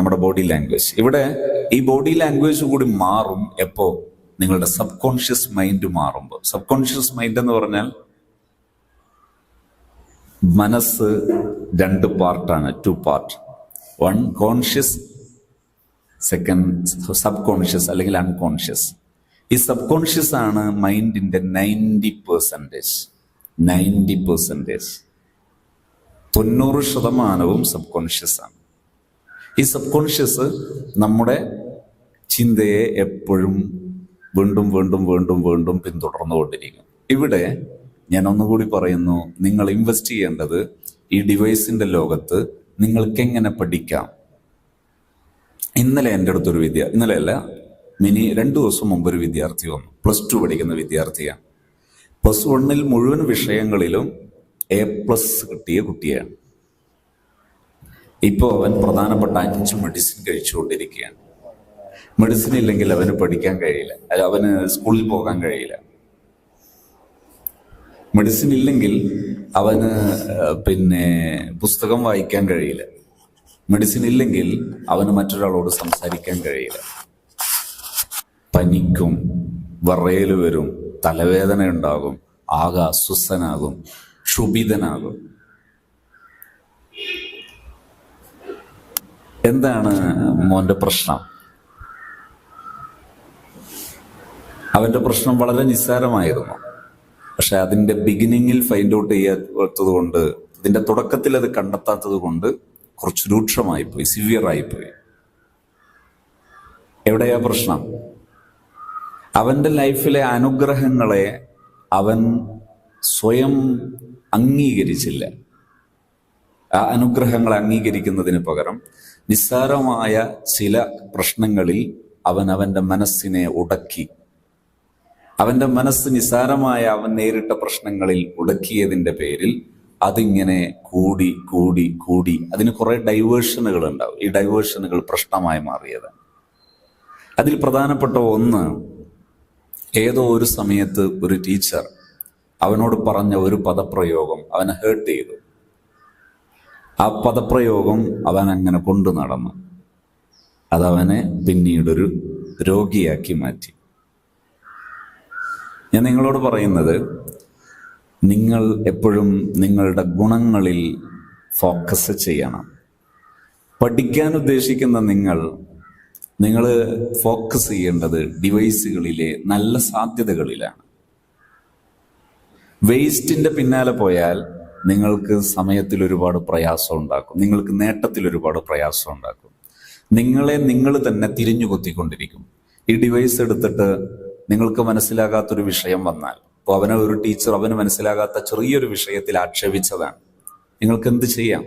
നമ്മുടെ body language. ഇവിടെ ഈ ബോഡി ലാംഗ്വേജ് കൂടി മാറും എപ്പോ നിങ്ങളുടെ സബ് കോൺഷ്യസ് മൈൻഡ് മാറുമ്പോൾ. സബ് കോൺഷ്യസ് മൈൻഡ് എന്ന് പറഞ്ഞാൽ മനസ്സ് രണ്ട് പാർട്ടാണ്, 2 part. 1 conscious, second sub conscious അല്ലെങ്കിൽ അൺകോൺഷ്യസ്. ഈ സബ് കോൺഷ്യസ് ആണ് മൈൻഡിന്റെ 90%. 90% സബ് കോൺഷ്യസ് ആണ്. ഈ സബ് കോൺഷ്യസ് നമ്മുടെ ചിന്തയെ എപ്പോഴും വീണ്ടും വീണ്ടും വീണ്ടും വീണ്ടും പിന്തുടർന്നുകൊണ്ടിരിക്കും. ഇവിടെ ഞാൻ ഒന്നുകൂടി പറയുന്നു, നിങ്ങൾ ഇൻവെസ്റ്റ് ചെയ്യേണ്ടത് ഈ ഡിവൈസിന്റെ ലോകത്ത് നിങ്ങൾക്ക് എങ്ങനെ പഠിക്കാം. ഇന്നലെ എൻ്റെ അടുത്തൊരു ഇന്നലെയല്ല, 2 ദിവസം മുമ്പ് ഒരു വിദ്യാർത്ഥി വന്നു. +2 പഠിക്കുന്ന വിദ്യാർത്ഥിയാണ്. +1 മുഴുവൻ വിഷയങ്ങളിലും A+ കിട്ടിയ കുട്ടിയാണ്. ഇപ്പോൾ അവൻ പ്രധാനപ്പെട്ട 5 മെഡിസിൻ കഴിച്ചുകൊണ്ടിരിക്കുകയാണ്. മെഡിസിൻ ഇല്ലെങ്കിൽ അവന് പഠിക്കാൻ കഴിയില്ല, അവന് സ്കൂളിൽ പോകാൻ കഴിയില്ല. മെഡിസിൻ ഇല്ലെങ്കിൽ അവന് പുസ്തകം വായിക്കാൻ കഴിയില്ല. മെഡിസിൻ ഇല്ലെങ്കിൽ അവന് മറ്റൊരാളോട് സംസാരിക്കാൻ കഴിയില്ല. പനിക്കും, വിറയൽ വരും, തലവേദന ഉണ്ടാകും, ആകെ അസ്വസ്ഥനാകും, ക്ഷുഭിതനാകും. എന്താണ് മോന്റെ പ്രശ്നം? അവന്റെ പ്രശ്നം വളരെ നിസ്സാരമായിരുന്നു. പക്ഷെ അതിന്റെ ബിഗിനിങ്ങിൽ ഫൈൻഡ് ഔട്ട് ചെയ്യാത്തത് കൊണ്ട്, ഇതിന്റെ തുടക്കത്തിൽ അത് കണ്ടെത്താത്തത് കൊണ്ട് കുറച്ച് രൂക്ഷമായിപ്പോയി, സിവിയറായിപ്പോയി. എവിടെയാ പ്രശ്നം? അവന്റെ ലൈഫിലെ അനുഗ്രഹങ്ങളെ അവൻ സ്വയം അംഗീകരിച്ചില്ല. ആ അനുഗ്രഹങ്ങളെ അംഗീകരിക്കുന്നതിന് പകരം നിസ്സാരമായ ചില പ്രശ്നങ്ങളിൽ അവൻ അവന്റെ മനസ്സിനെ ഉടക്കി. അവന്റെ മനസ്സ് നിസ്സാരമായ അവൻ നേരിട്ട പ്രശ്നങ്ങളിൽ ഉടക്കിയതിന്റെ പേരിൽ അതിങ്ങനെ കൂടി കൂടി കൂടി അതിന് കുറെ ഡൈവേർഷനുകൾ ഉണ്ടാവും. ഈ ഡൈവേർഷനുകൾ പ്രശ്നമായി മാറിയതാണ്. അതിൽ പ്രധാനപ്പെട്ട ഒന്ന്, ഏതോ ഒരു സമയത്ത് ഒരു ടീച്ചർ അവനോട് പറഞ്ഞ ഒരു പദപ്രയോഗം അവനെ ഹേർട്ട് ചെയ്തു. ആ പദപ്രയോഗം അവൻ അങ്ങനെ കൊണ്ടു നടന്നു. അതവനെ പിന്നീടൊരു രോഗിയാക്കി മാറ്റി. ഞാൻ നിങ്ങളോട് പറയുന്നത്, നിങ്ങൾ എപ്പോഴും നിങ്ങളുടെ ഗുണങ്ങളിൽ ഫോക്കസ് ചെയ്യണം. പഠിക്കാൻ ഉദ്ദേശിക്കുന്ന നിങ്ങൾ ഫോക്കസ് ചെയ്യേണ്ടത് ഡിവൈസുകളിലെ നല്ല സാധ്യതകളിലാണ്. വേസ്റ്റിന്റെ പിന്നാലെ പോയാൽ നിങ്ങൾക്ക് സമയത്തിൽ ഒരുപാട് പ്രയാസം ഉണ്ടാക്കും, നിങ്ങൾക്ക് നേട്ടത്തിൽ ഒരുപാട് പ്രയാസം ഉണ്ടാക്കും. നിങ്ങൾ തന്നെ തിരിഞ്ഞു കൊത്തിക്കൊണ്ടിരിക്കും. ഈ ഡിവൈസ് എടുത്തിട്ട് നിങ്ങൾക്ക് മനസ്സിലാകാത്തൊരു വിഷയം വന്നാൽ, ഇപ്പോൾ ഒരു ടീച്ചർ അവന് മനസ്സിലാകാത്ത ചെറിയൊരു വിഷയത്തിൽ ആക്ഷേപിച്ചതാണ്, നിങ്ങൾക്ക് എന്ത് ചെയ്യാം?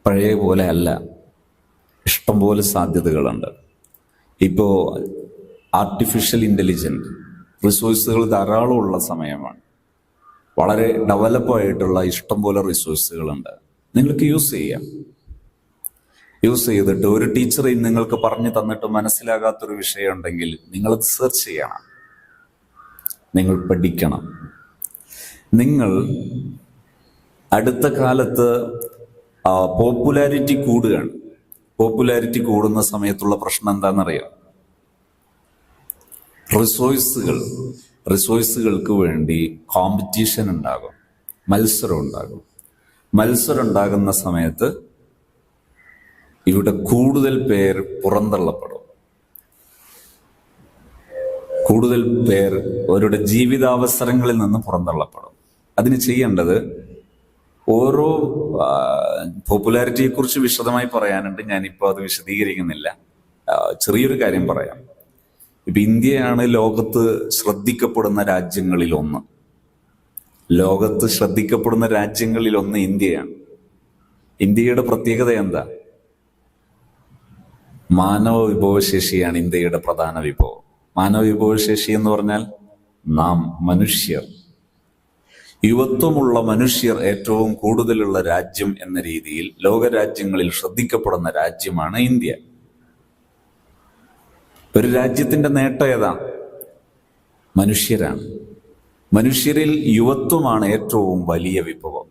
പഴയ പോലെ അല്ല, ഇഷ്ടംപോലെ സാധ്യതകളുണ്ട്. ഇപ്പോൾ ആർട്ടിഫിഷ്യൽ ഇന്റലിജൻസ് റിസോഴ്സുകൾ ധാരാളമുള്ള സമയമാണ്. വളരെ ഡെവലപ്പായിട്ടുള്ള ഇഷ്ടംപോലെ റിസോഴ്സുകളുണ്ട്. നിങ്ങൾക്ക് യൂസ് ചെയ്യാം. യൂസ് ചെയ്തിട്ട് ഒരു ടീച്ചർ നിങ്ങൾക്ക് പറഞ്ഞു തന്നിട്ട് മനസ്സിലാകാത്തൊരു വിഷയം ഉണ്ടെങ്കിൽ നിങ്ങളത് സെർച്ച് ചെയ്യണം, നിങ്ങൾ പഠിക്കണം. നിങ്ങൾ അടുത്ത കാലത്ത് പോപ്പുലാരിറ്റി കൂടുകയാണ്. പോപ്പുലാരിറ്റി കൂടുന്ന സമയത്തുള്ള പ്രശ്നം എന്താണെന്നറിയാം? റിസോഴ്സുകൾക്ക് വേണ്ടി കോമ്പറ്റീഷൻ ഉണ്ടാകും, മത്സരം ഉണ്ടാകും. മത്സരം ഉണ്ടാകുന്ന സമയത്ത് ഇവിടെ കൂടുതൽ പേർ പുറന്തള്ളപ്പെടും. കൂടുതൽ പേർ അവരുടെ ജീവിതാവസരങ്ങളിൽ നിന്ന് പുറന്തള്ളപ്പെടും. അതിന് ചെയ്യേണ്ടത്, ഓരോ പോപ്പുലാരിറ്റിയെ കുറിച്ച് വിശദമായി പറയാനുണ്ട്, ഞാനിപ്പോൾ അത് വിശദീകരിക്കുന്നില്ല. ചെറിയൊരു കാര്യം പറയാം. ഇപ്പൊ ഇന്ത്യയാണ് ലോകത്ത് ശ്രദ്ധിക്കപ്പെടുന്ന രാജ്യങ്ങളിൽ ഒന്ന്. ലോകത്ത് ശ്രദ്ധിക്കപ്പെടുന്ന രാജ്യങ്ങളിൽ ഒന്ന് ഇന്ത്യയാണ്. ഇന്ത്യയുടെ പ്രത്യേകത എന്താ? മാനവ വിഭവശേഷിയാണ് ഇന്ത്യയുടെ പ്രധാന വിഭവം. മാനവ വിഭവശേഷി എന്ന് പറഞ്ഞാൽ നാം മനുഷ്യർ, യുവത്വമുള്ള മനുഷ്യർ ഏറ്റവും കൂടുതലുള്ള രാജ്യം എന്ന രീതിയിൽ ലോകരാജ്യങ്ങളിൽ ശ്രദ്ധിക്കപ്പെടുന്ന രാജ്യമാണ് ഇന്ത്യ. ഒരു രാജ്യത്തിന്റെ നേട്ടം ഏതാ? മനുഷ്യരാണ്. മനുഷ്യരിൽ യുവത്വമാണ് ഏറ്റവും വലിയ വിഭവം.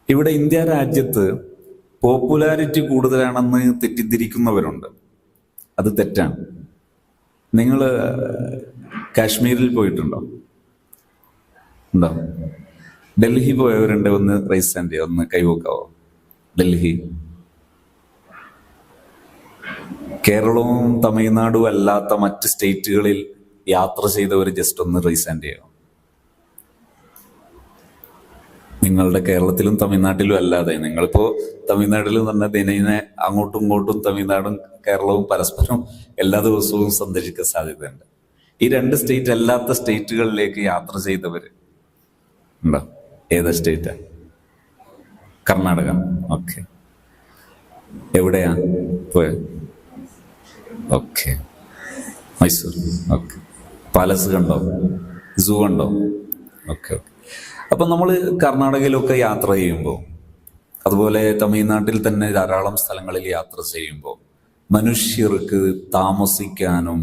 ഇവിടെ ഇന്ത്യ രാജ്യത്ത് പോപ്പുലാരിറ്റി കൂടുതലാണെന്ന് തെറ്റിദ്ധരിക്കുന്നവരുണ്ട്. അത് തെറ്റാണ്. നിങ്ങൾ കാശ്മീരിൽ പോയിട്ടുണ്ടോ? ഉണ്ടോ? ഡൽഹി പോയവരുണ്ട്? ഒന്ന് റൈസ് ഹാൻഡ്, ഒന്ന് കൈവക്കാവോ? ഡൽഹി, കേരളവും തമിഴ്നാടും അല്ലാത്ത മറ്റ് സ്റ്റേറ്റുകളിൽ യാത്ര ചെയ്തവർ ജസ്റ്റ് ഒന്ന് റൈസ് ഹാൻഡ് ചെയ്യണം. നിങ്ങളുടെ കേരളത്തിലും തമിഴ്നാട്ടിലും അല്ലാതെ, നിങ്ങളിപ്പോ തമിഴ്നാട്ടിൽ തന്നെ ദിനേന അങ്ങോട്ടും ഇങ്ങോട്ടും തമിഴ്നാടും കേരളവും പരസ്പരം എല്ലാ ദിവസവും സന്ദർശിക്കാൻ സാധ്യതയുണ്ട്. ഈ രണ്ട് സ്റ്റേറ്റ് അല്ലാത്ത സ്റ്റേറ്റുകളിലേക്ക് യാത്ര ചെയ്തവര് ഉണ്ടോ? ഏതാ സ്റ്റേറ്റാ? കർണാടക. ഓക്കെ. എവിടെയാ പോയത്? ഓക്കെ. മൈസൂർ. ഓക്കെ. പാലസ് കണ്ടോ? സൂ കണ്ടോ? Okay okay. അപ്പൊ നമ്മൾ കർണാടകയിലൊക്കെ യാത്ര ചെയ്യുമ്പോൾ, അതുപോലെ തമിഴ്നാട്ടിൽ തന്നെ ധാരാളം സ്ഥലങ്ങളിൽ യാത്ര ചെയ്യുമ്പോൾ, മനുഷ്യർക്ക് താമസിക്കാനും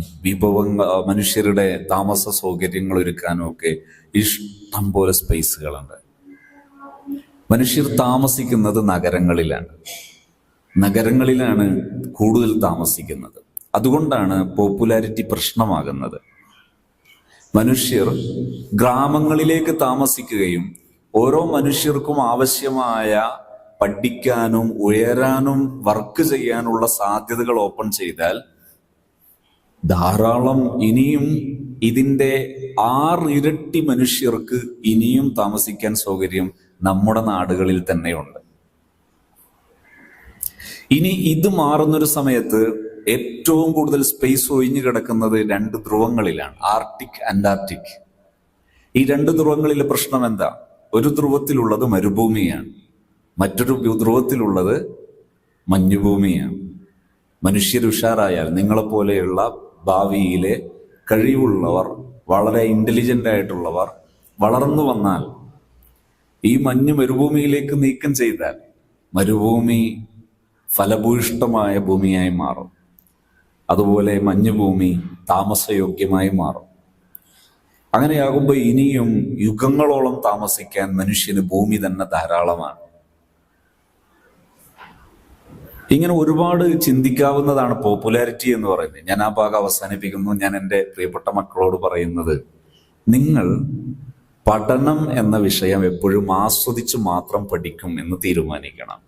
മനുഷ്യരുടെ താമസ സൗകര്യങ്ങൾ ഒരുക്കാനും ഒക്കെ ഇഷ്ടം പോലെ സ്പേസുകളുണ്ട്. മനുഷ്യർ താമസിക്കുന്നത് നഗരങ്ങളിലാണ് കൂടുതൽ താമസിക്കുന്നത്. അതുകൊണ്ടാണ് പോപ്പുലാരിറ്റി പ്രശ്നമാകുന്നത്. മനുഷ്യർ ഗ്രാമങ്ങളിലേക്ക് താമസിക്കുകയും ഓരോ മനുഷ്യർക്കും ആവശ്യമായ പഠിക്കാനും ഉയരാനും വർക്ക് ചെയ്യാനുള്ള സാധ്യതകൾ ഓപ്പൺ ചെയ്താൽ ധാരാളം ഇനിയും ഇതിന്റെ 6 ഇരട്ടി മനുഷ്യർക്ക് ഇനിയും താമസിക്കാൻ സൗകര്യം നമ്മുടെ നാടുകളിൽ തന്നെയുണ്ട്. ഇനി ഇത് മാറുന്നൊരു സമയത്ത് ഏറ്റവും കൂടുതൽ സ്പേസ് ഒഴിഞ്ഞു കിടക്കുന്നത് 2 ധ്രുവങ്ങളിലാണ്, ആർട്ടിക്, അന്റാർട്ടിക്. ഈ 2 ധ്രുവങ്ങളിലെ പ്രശ്നം എന്താ? ഒരു ധ്രുവത്തിലുള്ളത് മരുഭൂമിയാണ്, മറ്റൊരു ധ്രുവത്തിലുള്ളത് മഞ്ഞുഭൂമിയാണ്. മനുഷ്യർ ഉഷാറായാൽ, നിങ്ങളെപ്പോലെയുള്ള ഭാവിയിലെ കഴിവുള്ളവർ, വളരെ ഇന്റലിജന്റ് ആയിട്ടുള്ളവർ വളർന്നു വന്നാൽ, ഈ മഞ്ഞ് മരുഭൂമിയിലേക്ക് നീക്കം ചെയ്താൽ മരുഭൂമി ഫലഭൂയിഷ്ടമായ ഭൂമിയായി മാറും. അതുപോലെ മഞ്ഞുഭൂമി താമസയോഗ്യമായി മാറും. അങ്ങനെയാകുമ്പോൾ ഇനിയും യുഗങ്ങളോളം താമസിക്കാൻ മനുഷ്യന് ഭൂമി തന്നെ ധാരാളമാണ്. ഇങ്ങനെ ഒരുപാട് ചിന്തിക്കാവുന്നതാണ് പോപ്പുലാരിറ്റി എന്ന് പറയുന്നത്. ഞാൻ ആ ഭാഗം അവസാനിപ്പിക്കുന്നു. ഞാൻ എൻ്റെ പ്രിയപ്പെട്ട മക്കളോട് പറയുന്നത്, നിങ്ങൾ പഠനം എന്ന വിഷയം എപ്പോഴും ആസ്വദിച്ച് മാത്രം പഠിക്കും എന്ന് തീരുമാനിക്കണം.